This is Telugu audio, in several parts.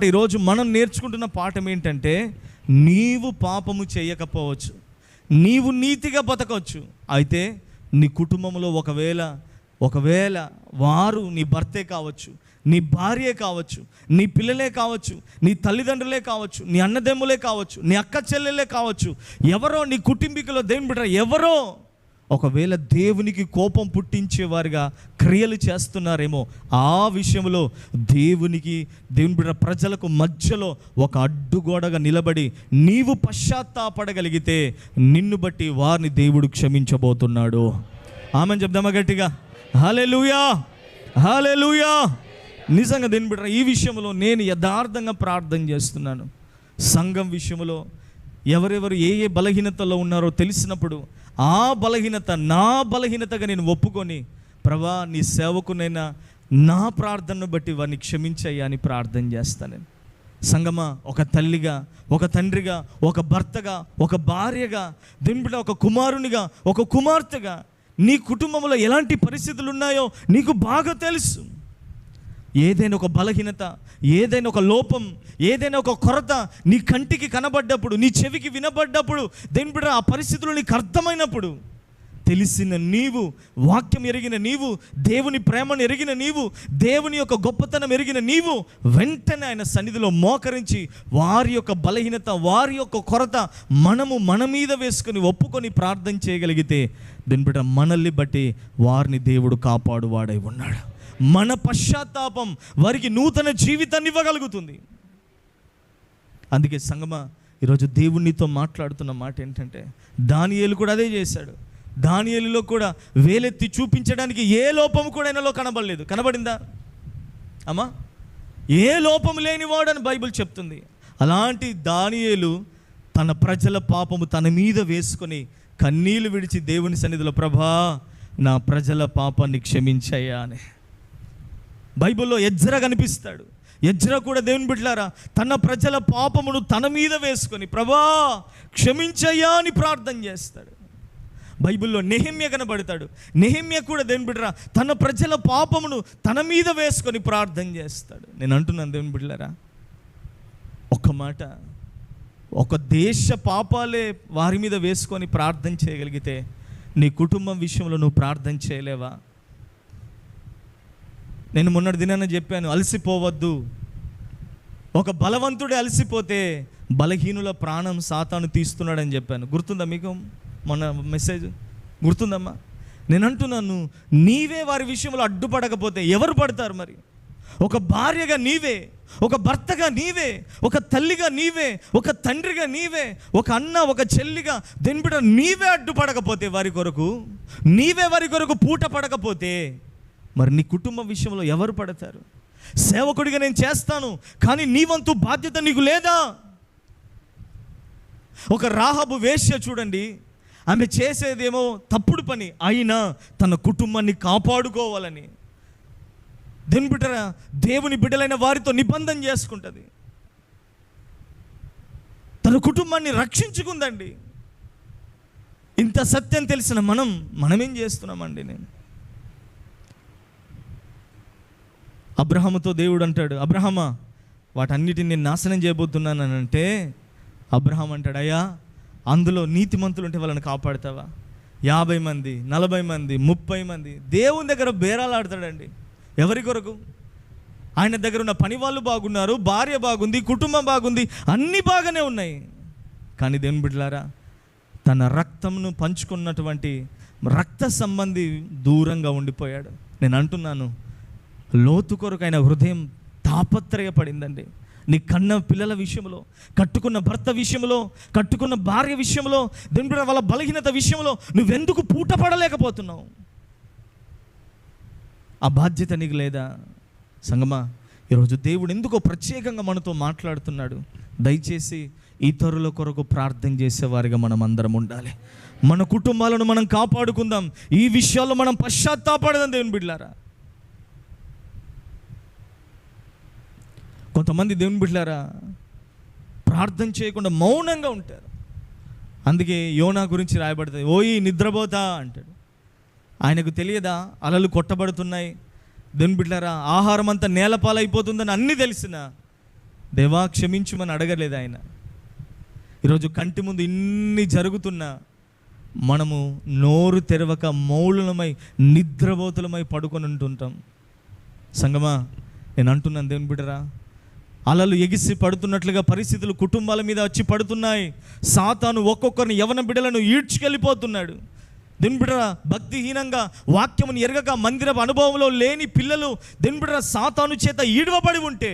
ఈరోజు మనం నేర్చుకుంటున్న పాఠం ఏంటంటే, నీవు పాపము చేయకపోవచ్చు, నీవు నీతిగా బతకవచ్చు. అయితే నీ కుటుంబంలో ఒకవేళ వారు నీ భర్తే కావచ్చు, నీ భార్యే కావచ్చు, నీ పిల్లలే కావచ్చు, నీ తల్లిదండ్రులే కావచ్చు, నీ అన్నదమ్ములే కావచ్చు, నీ అక్క చెల్లెలే కావచ్చు, ఎవరో నీ కుటుంబీకులో దేవుని బిడ్డ ఎవరో ఒకవేళ దేవునికి కోపం పుట్టించేవారుగా క్రియలు చేస్తున్నారేమో, ఆ విషయంలో దేవుని బిడ్డ ప్రజలకు మధ్యలో ఒక అడ్డుగోడగా నిలబడి నీవు పశ్చాత్తాపడగలిగితే నిన్ను బట్టి వారిని దేవుడు క్షమించబోతున్నాడు. ఆమెను చెప్దామా గట్టిగా? హల్లెలూయా, హల్లెలూయా. నిజంగా దేవుని బిడ్డ, ఈ విషయంలో నేను యథార్థంగా ప్రార్థన చేస్తున్నాను. సంఘం విషయంలో ఎవరెవరు ఏ బలహీనతలో ఉన్నారో తెలిసినప్పుడు ఆ బలహీనత నా బలహీనతగా నేను ఒప్పుకొని, ప్రభా నీ సేవకునైనా నా ప్రార్థనను బట్టి వారిని క్షమించయ్యా అని ప్రార్థన చేస్తాను. సంగమా, ఒక తల్లిగా, ఒక తండ్రిగా, ఒక భర్తగా, ఒక భార్యగా, దేవుని బిడ్డ ఒక కుమారునిగా, ఒక కుమార్తెగా నీ కుటుంబంలో ఎలాంటి పరిస్థితులు ఉన్నాయో నీకు బాగా తెలుసు. ఏదైనా ఒక బలహీనత, ఏదైనా ఒక లోపం, ఏదైనా ఒక కొరత నీ కంటికి కనబడ్డప్పుడు, నీ చెవికి వినబడ్డప్పుడు, దేవుని బిడ్డ ఆ పరిస్థితులు నీకు అర్థమైనప్పుడు, తెలిసిన నీవు, వాక్యం ఎరిగిన నీవు, దేవుని ప్రేమను ఎరిగిన నీవు, దేవుని యొక్క గొప్పతనం ఎరిగిన నీవు వెంటనే ఆయన సన్నిధిలో మోకరించి వారి యొక్క బలహీనత, వారి యొక్క కొరత మన మీద వేసుకొని ఒప్పుకొని ప్రార్థన చేయగలిగితే దేవుని బిడ్డ మనల్ని బట్టి వారిని దేవుడు కాపాడువాడై ఉన్నాడు. మన పశ్చాత్తాపం వారికి నూతన జీవితాన్ని ఇవ్వగలుగుతుంది. అందుకే సంగమా, ఈరోజు దేవునితో మాట్లాడుతున్న మాట ఏంటంటే, దానియేలు కూడా అదే చేశాడు. దానియేలులో కూడా వేలెత్తి చూపించడానికి ఏ లోపము కూడా ఆయనలో కనబడలేదు. కనబడిందా అమ్మా? ఏ లోపము లేనివాడని బైబిల్ చెప్తుంది. అలాంటి దానియేలు తన ప్రజల పాపము తన మీద వేసుకొని కన్నీళ్లు విడిచి దేవుని సన్నిధిలో, ప్రభా నా ప్రజల పాపాన్ని క్షమించయ్యా అని. బైబిల్లో ఎజ్రా కనిపిస్తాడు. ఎజ్రా కూడా దేవుని బిడ్డలారా తన ప్రజల పాపమును తన మీద వేసుకొని, ప్రభా క్షమించయ్యా అని ప్రార్థన చేస్తాడు. బైబిల్లో నెహెమ్యా కనబడతాడు. నెహెమ్యా కూడా దేవుని బిడ్డరా తన ప్రజల పాపమును తన మీద వేసుకొని ప్రార్థన చేస్తాడు. నేను అంటున్నాను దేవుని బిడ్డలారా, ఒక మాట, ఒక దేశ పాపాలే వారి మీద వేసుకొని ప్రార్థన చేయగలిగితే నీ కుటుంబం విషయంలో నువ్వు ప్రార్థన చేయలేవా? నేను మొన్నటి దినాన చెప్పాను, అలసిపోవద్దు. ఒక బలవంతుడే అలసిపోతే బలహీనుల ప్రాణం సాతాను తీస్తున్నాడని చెప్పాను. గుర్తుందా మీకు? మొన్న మెసేజ్ గుర్తుందమ్మా? నేను అంటున్నాను, నీవే వారి విషయంలో అడ్డుపడకపోతే ఎవరు పడతారు మరి? ఒక భార్యగా నీవే, ఒక భర్తగా నీవే, ఒక తల్లిగా నీవే, ఒక తండ్రిగా నీవే, ఒక అన్న, ఒక చెల్లిగా దెన్బిడ నీవే అడ్డుపడకపోతే వారి కొరకు, నీవే వారి కొరకు పూట పడకపోతే మరి నీ కుటుంబ విషయంలో ఎవరు పడతారు? సేవకుడిగా నేను చేస్తాను, కానీ నీ వంతు బాధ్యత నీకు లేదా? ఒక రాహబు వేశ్య చూడండి, ఆమె చేసేదేమో తప్పుడు పని, అయినా తన కుటుంబాన్ని కాపాడుకోవాలని దేవుని బిడ్డలైన వారితో నిబంధన చేసుకుంటుంది. తన కుటుంబాన్ని రక్షించుకుందండి. ఇంత సత్యం తెలిసిన మనమేం చేస్తున్నామండి? నేను అబ్రహాముతో దేవుడు అంటాడు, అబ్రహామా వాటన్నిటిని నేను నాశనం చేయబోతున్నాను అంటే, అబ్రహాం అంటాడు, అయ్యా అందులో నీతిమంతులు ఉంటే వాళ్ళని కాపాడుతావా? 50 మంది, 40 మంది, 30 మంది దేవుని దగ్గర బేరాలు ఆడతాడండి. ఎవరి కొరకు? ఆయన దగ్గర ఉన్న పని వాళ్ళు బాగున్నారు, భార్య బాగుంది, కుటుంబం బాగుంది, అన్నీ బాగానే ఉన్నాయి. కానీ దేవుని బిడ్డలారా, తన రక్తంను పంచుకున్నటువంటి రక్త సంబంధి దూరంగా ఉండిపోయాడు. నేను అంటున్నాను, లోతు కొరకు ఆయన హృదయం తాపత్రయపడిందండి. నీ కన్న పిల్లల విషయంలో, కట్టుకున్న భర్త విషయంలో, కట్టుకున్న భార్య విషయంలో, దేవుని వాళ్ళ బలహీనత విషయంలో నువ్వెందుకు పూట పడలేకపోతున్నావు? ఆ బాధ్యత నీకు లేదా? సంగమా, ఈరోజు దేవుడు ఎందుకో ప్రత్యేకంగా మనతో మాట్లాడుతున్నాడు. దయచేసి ఇతరుల కొరకు ప్రార్థన చేసేవారిగా మనం అందరం ఉండాలి. మన కుటుంబాలను మనం కాపాడుకుందాం. ఈ విషయాల్లో మనం పశ్చాత్తాపడదాం దేవుని బిడ్డలారా. కొంతమంది దేవుని బిడ్డలారా ప్రార్థన చేయకుండా మౌనంగా ఉంటారు. అందుకే యోనా గురించి రాయబడుతుంది, ఓయి నిద్రపోతా అంటాడు. ఆయనకు తెలియదా అలలు కొట్టబడుతున్నాయి, దేవుని బిడ్డలారా ఆహారం అంతా నేలపాలైపోతుందని అన్నీ తెలిసిన దేవా క్షమించుమని అడగలేదు ఆయన. ఈరోజు కంటి ముందు ఇన్ని జరుగుతున్నా మనము నోరు తెరవక మౌలులమై నిద్రపోతులమై పడుకొని ఉంటుంటాం. సంగమా, నేను అంటున్నాను దేవుని బిడ్డరా, అలలు ఎగిసి పడుతున్నట్లుగా పరిస్థితులు కుటుంబాల మీద వచ్చి పడుతున్నాయి. సాతాను ఒక్కొక్కరిని యవన బిడ్డలను ఈడ్చుకెళ్ళిపోతున్నాడు. దేవుని బిడ్డరా, భక్తిహీనంగా వాక్యమును ఎరగక మందిరపు అనుభవంలో లేని పిల్లలు దేవుని బిడ్డరా సాతాను చేత ఈడవబడి ఉంటే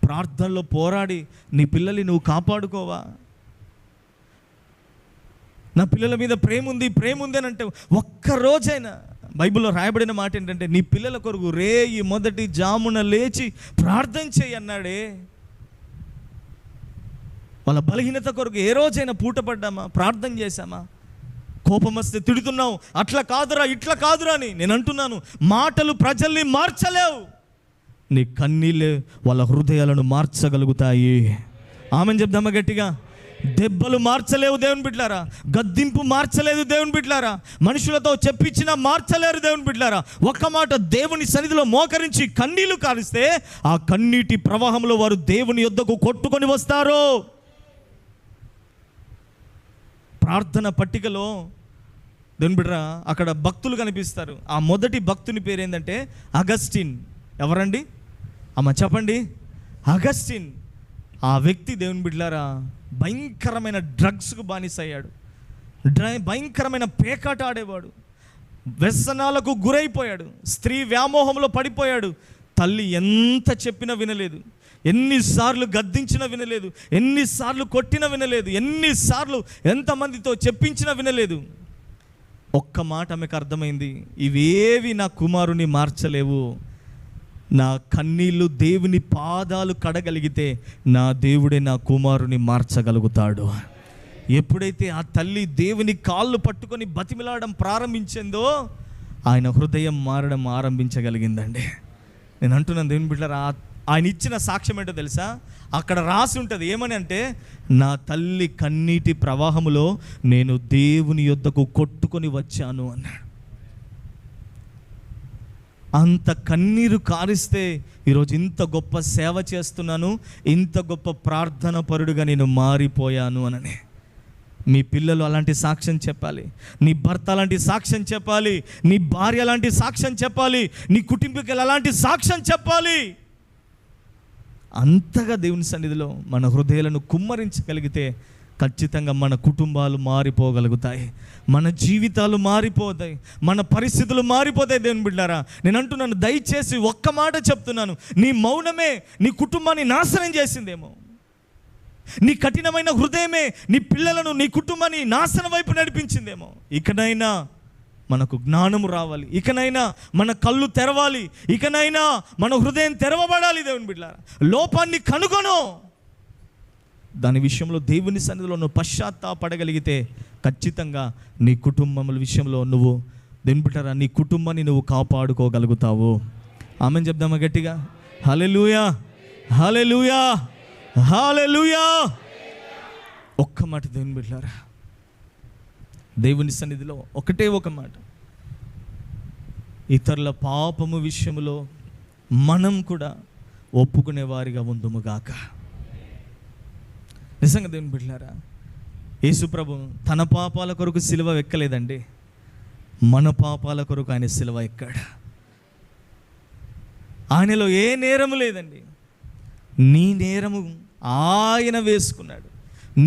ప్రార్థనలో పోరాడి నీ పిల్లల్ని నువ్వు కాపాడుకోవా? నా పిల్లల మీద ప్రేమ ఉంది అని అంటే ఒక్కరోజైనా, బైబిల్లో రాయబడిన మాట ఏంటంటే నీ పిల్లల కొరకు రేయి మొదటి జామున లేచి ప్రార్థన చేయి అన్నాడే. వాళ్ళ బలహీనత కొరకు ఏ రోజైనా పూటపడ్డామా, ప్రార్థన చేశామా? కోపం వస్తే తిడుతున్నావు, అట్లా కాదురా ఇట్లా కాదురా అని. నేను అంటున్నాను, మాటలు ప్రజల్ని మార్చలేవు, నీ కన్నీళ్ళే వాళ్ళ హృదయాలను మార్చగలుగుతాయి. ఆమెను చెప్దామా గట్టిగా? దెబ్బలు మార్చలేవు దేవుని బిడ్డలారా, గద్దింపు మార్చలేదు దేవుని బిడ్డలారా, మనుషులతో చెప్పించినా మార్చలేరు దేవుని బిడ్డలారా. ఒక్క మాట, దేవుని సన్నిధిలో మోకరించి కన్నీళ్లు కారిస్తే ఆ కన్నీటి ప్రవాహంలో వారు దేవుని యొద్దకు కొట్టుకొని వస్తారు. ప్రార్థన పట్టికలో దేవుని బిడ్డరా అక్కడ భక్తులు కనిపిస్తారు. ఆ మొదటి భక్తుని పేరు ఏంటంటే అగస్టిన్. ఎవరండి? అమ్మ చెప్పండి. అగస్టిన్. ఆ వ్యక్తి దేవుని బిడ్డలారా భయంకరమైన డ్రగ్స్కు బానిసయ్యాడు, భయంకరమైన పేకాట ఆడేవాడు, వ్యసనాలకు గురైపోయాడు, స్త్రీ వ్యామోహంలో పడిపోయాడు. తల్లి ఎంత చెప్పినా వినలేదు, ఎన్నిసార్లు గద్దించినా వినలేదు, ఎన్నిసార్లు కొట్టినా వినలేదు, ఎన్నిసార్లు ఎంతమందితో చెప్పించినా వినలేదు. ఒక్క మాట ఆమెకు అర్థమైంది, ఇవేవి నా కుమారుని మార్చలేవు. నా కన్నీళ్ళు దేవుని పాదాలు కడగలిగితే నా దేవుడే నా కుమారుని మార్చగలుగుతాడు. ఎప్పుడైతే ఆ తల్లి దేవుని కాళ్ళు పట్టుకొని బతిమిలాడడం ప్రారంభించిందో ఆయన హృదయం మారడం ఆరంభించగలిగిందండి. నేను అంటున్నాను దేవుని బిడ్డలారా, ఆయన ఇచ్చిన సాక్ష్యం ఏంటో తెలుసా? అక్కడ రాసి ఉంటుంది ఏమని అంటే, నా తల్లి కన్నీటి ప్రవాహములో నేను దేవుని యొద్దకు కొట్టుకొని వచ్చాను అన్నాడు. అంత కన్నీరు కారిస్తే ఈరోజు ఇంత గొప్ప సేవ చేస్తున్నాను, ఇంత గొప్ప ప్రార్థన పరుడుగా నేను మారిపోయాను అనని. మీ పిల్లలు అలాంటి సాక్ష్యం చెప్పాలి, నీ భర్త అలాంటి సాక్ష్యం చెప్పాలి, నీ భార్య అలాంటి సాక్ష్యం చెప్పాలి, నీ కుటుంబీకులు అలాంటి సాక్ష్యం చెప్పాలి. అంతగా దేవుని సన్నిధిలో మన హృదయాలను కుమ్మరించగలిగితే ఖచ్చితంగా మన కుటుంబాలు మారిపోగలుగుతాయి, మన జీవితాలు మారిపోతాయి, మన పరిస్థితులు మారిపోతాయి. దేవుని బిడ్డలారా, నేను అంటున్నాను, దయచేసి ఒక్క మాట చెప్తున్నాను, నీ మౌనమే నీ కుటుంబాన్ని నాశనం చేసిందేమో, నీ కఠినమైన హృదయమే నీ పిల్లలను నీ కుటుంబాన్ని నాశనం వైపు నడిపించిందేమో. ఇకనైనా మనకు జ్ఞానము రావాలి, ఇకనైనా మన కళ్ళు తెరవాలి, ఇకనైనా మన హృదయం తెరవబడాలి. దేవుని బిడ్డలారా, లోపాన్ని కనుగొను, దాని విషయంలో దేవుని సన్నిధిలో నువ్వు పశ్చాత్తాపడగలిగితే ఖచ్చితంగా నీ కుటుంబముల విషయంలో నువ్వు దేవుని బిడ్డలారా నీ కుటుంబాన్ని నువ్వు కాపాడుకోగలుగుతావు. ఆమెను చెప్దామా గట్టిగా? హల్లెలూయా, హల్లెలూయా, హల్లెలూయా. ఒక్క మాట దేవుని బిడ్డలారా, దేవుని సన్నిధిలో ఒకటే ఒక మాట, ఇతరుల పాపము విషయంలో మనం కూడా ఒప్పుకునే వారిగా ఉందుముగాక. నిజంగా దేవుని బిడ్డలారా, యేసు ప్రభు తన పాపాల కొరకు సిలువ ఎక్కలేదండి, మన పాపాల కొరకు ఆయన సిలువ ఎక్కాడు. ఆయనలో ఏ నేరము లేదండి, నీ నేరము ఆయన వేసుకున్నాడు,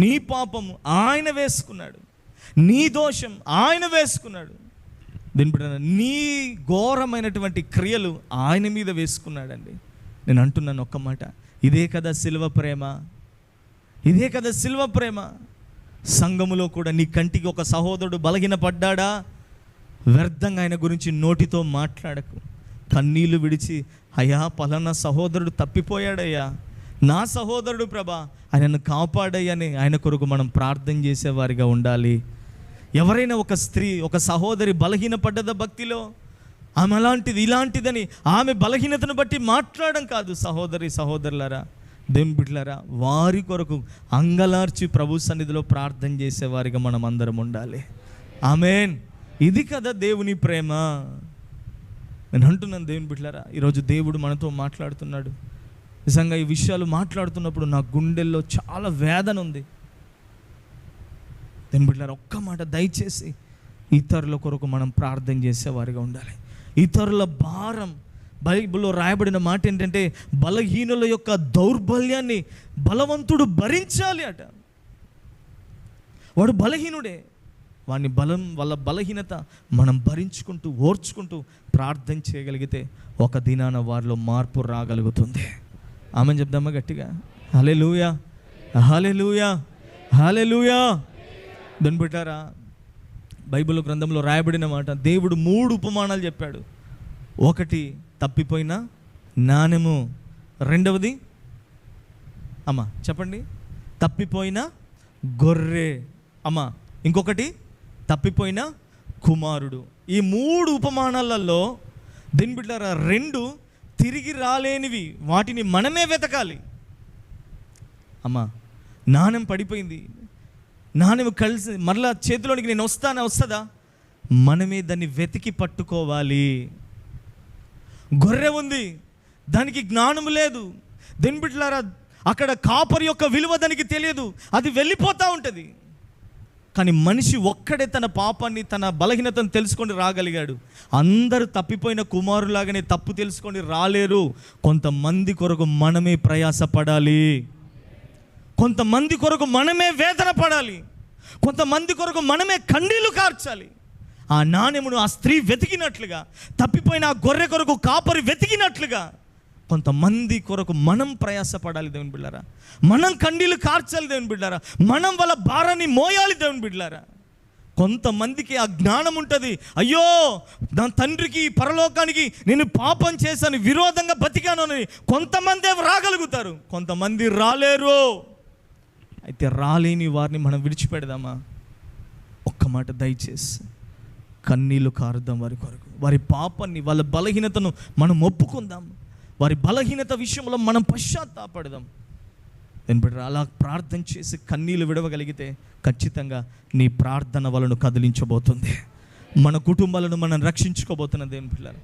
నీ పాపము ఆయన వేసుకున్నాడు, నీ దోషం ఆయన వేసుకున్నాడు. దీని బిడ్డ నీ ఘోరమైనటువంటి క్రియలు ఆయన మీద వేసుకున్నాడండి. నేను అంటున్నాను ఒక్క మాట, ఇదే కదా సిలువ ప్రేమ, ఇదే కదా సిలువ ప్రేమ. సంఘములో కూడా నీ కంటికి ఒక సహోదరుడు బలహీనపడ్డా వ్యర్థంగా ఆయన గురించి నోటితో మాట్లాడకు, కన్నీళ్లు విడిచి అయ్యా పలానా సహోదరుడు తప్పిపోయాడయ్యా, నా సహోదరుడు ప్రభా ఆయనను కాపాడయ్యని ఆయన కొరకు మనం ప్రార్థన చేసేవారిగా ఉండాలి. ఎవరైనా ఒక స్త్రీ ఒక సహోదరి బలహీనపడ్డదా భక్తిలో, ఆమె అలాంటిది ఇలాంటిదని ఆమె బలహీనతను బట్టి మాట్లాడడం కాదు. సహోదరులారా, దేవుని బిడ్డలారా, వారి కొరకు అంగలార్చి ప్రభు సన్నిధిలో ప్రార్థన చేసేవారిగా మనం అందరం ఉండాలి. ఆమేన్. ఇది కదా దేవుని ప్రేమ. నేను అంటున్నాను దేవుని బిడ్డలారా, ఈరోజు దేవుడు మనతో మాట్లాడుతున్నాడు. నిజంగా ఈ విషయాలు మాట్లాడుతున్నప్పుడు నా గుండెల్లో చాలా వేదన ఉంది. దేని బిడ్డలారా, ఒక్క మాట దయచేసి ఇతరుల కొరకు మనం ప్రార్థన చేసేవారిగా ఉండాలి. ఇతరుల భారం, బైబిల్లో రాయబడిన మాట ఏంటంటే బలహీనుల యొక్క దౌర్బల్యాన్ని బలవంతుడు భరించాలి అట. వాడు బలహీనుడే, వాని వాళ్ళ బలహీనత మనం భరించుకుంటూ ఓర్చుకుంటూ ప్రార్థన చేయగలిగితే ఒక దినాన వారిలో మార్పు రాగలుగుతుంది. ఆమెను చెప్దామా గట్టిగా? హల్లెలూయా, హల్లెలూయా, హల్లెలూయా. దాన్ని పెట్టారా, బైబిల్ గ్రంథంలో రాయబడిన మాట, దేవుడు 3 ఉపమానాలు చెప్పాడు. ఒకటి తప్పిపోయిన నాణెము, రెండవది అమ్మ చెప్పండి, తప్పిపోయిన గొర్రె అమ్మ, ఇంకొకటి తప్పిపోయిన కుమారుడు. ఈ 3 ఉపమానాలలో దీని బిడ్డారా 2 తిరిగి రాలేనివి, వాటిని మనమే వెతకాలి. అమ్మ నాణెం పడిపోయింది, నాణెం కలిసి మరలా చేతిలోనికి నేను వస్తుందా? మనమే దాన్ని వెతికి పట్టుకోవాలి. గొర్రె ఉంది, దానికి జ్ఞానం లేదు. దీని బిడ్డలారా అక్కడ కాపరి యొక్క విలువ దానికి తెలియదు, అది వెళ్ళిపోతూ ఉంటుంది. కానీ మనిషి ఒక్కడే తన పాపాన్ని, తన బలహీనతను తెలుసుకొని రాగలిగాడు. అందరూ తప్పిపోయిన కుమారులాగానే తప్పు తెలుసుకొని రాలేరు. కొంతమంది కొరకు మనమే ప్రయాసపడాలి, కొంతమంది కొరకు మనమే వేదన పడాలి, కొంతమంది కొరకు మనమే కన్నీళ్లు కార్చాలి. ఆ నాణెమును ఆ స్త్రీ వెతికినట్లుగా, తప్పిపోయిన ఆ గొర్రె కొరకు కాపరి వెతికినట్లుగా కొంతమంది కొరకు మనం ప్రయాసపడాలి దేవుని బిడ్డారా. మనం కన్నీళ్లు కార్చాలి దేవుని బిడ్డారా. మనం వాళ్ళ భారాన్ని మోయాలి దేవుని బిడ్డారా. కొంతమందికి ఆ జ్ఞానం ఉంటుంది, అయ్యో నా తండ్రికి పరలోకానికి నేను పాపం చేశాను, విరోధంగా బతికాను అని కొంతమంది రాగలుగుతారు, కొంతమంది రాలేరు. అయితే రాలేని వారిని మనం విడిచిపెడదామా? ఒక్క మాట దయచేసి కన్నీళ్లు కారుద్దాం వారి కొరకు. వారి పాపాన్ని, వాళ్ళ బలహీనతను మనం ఒప్పుకుందాం. వారి బలహీనత విషయంలో మనం పశ్చాత్తాపడదాం. నేను బిడ్డ అలా ప్రార్థన చేసి కన్నీళ్లు విడవగలిగితే ఖచ్చితంగా నీ ప్రార్థన వలను కదిలించబోతుంది. మన కుటుంబాలను మనం రక్షించుకోబోతున్నది. దేని పిల్లలు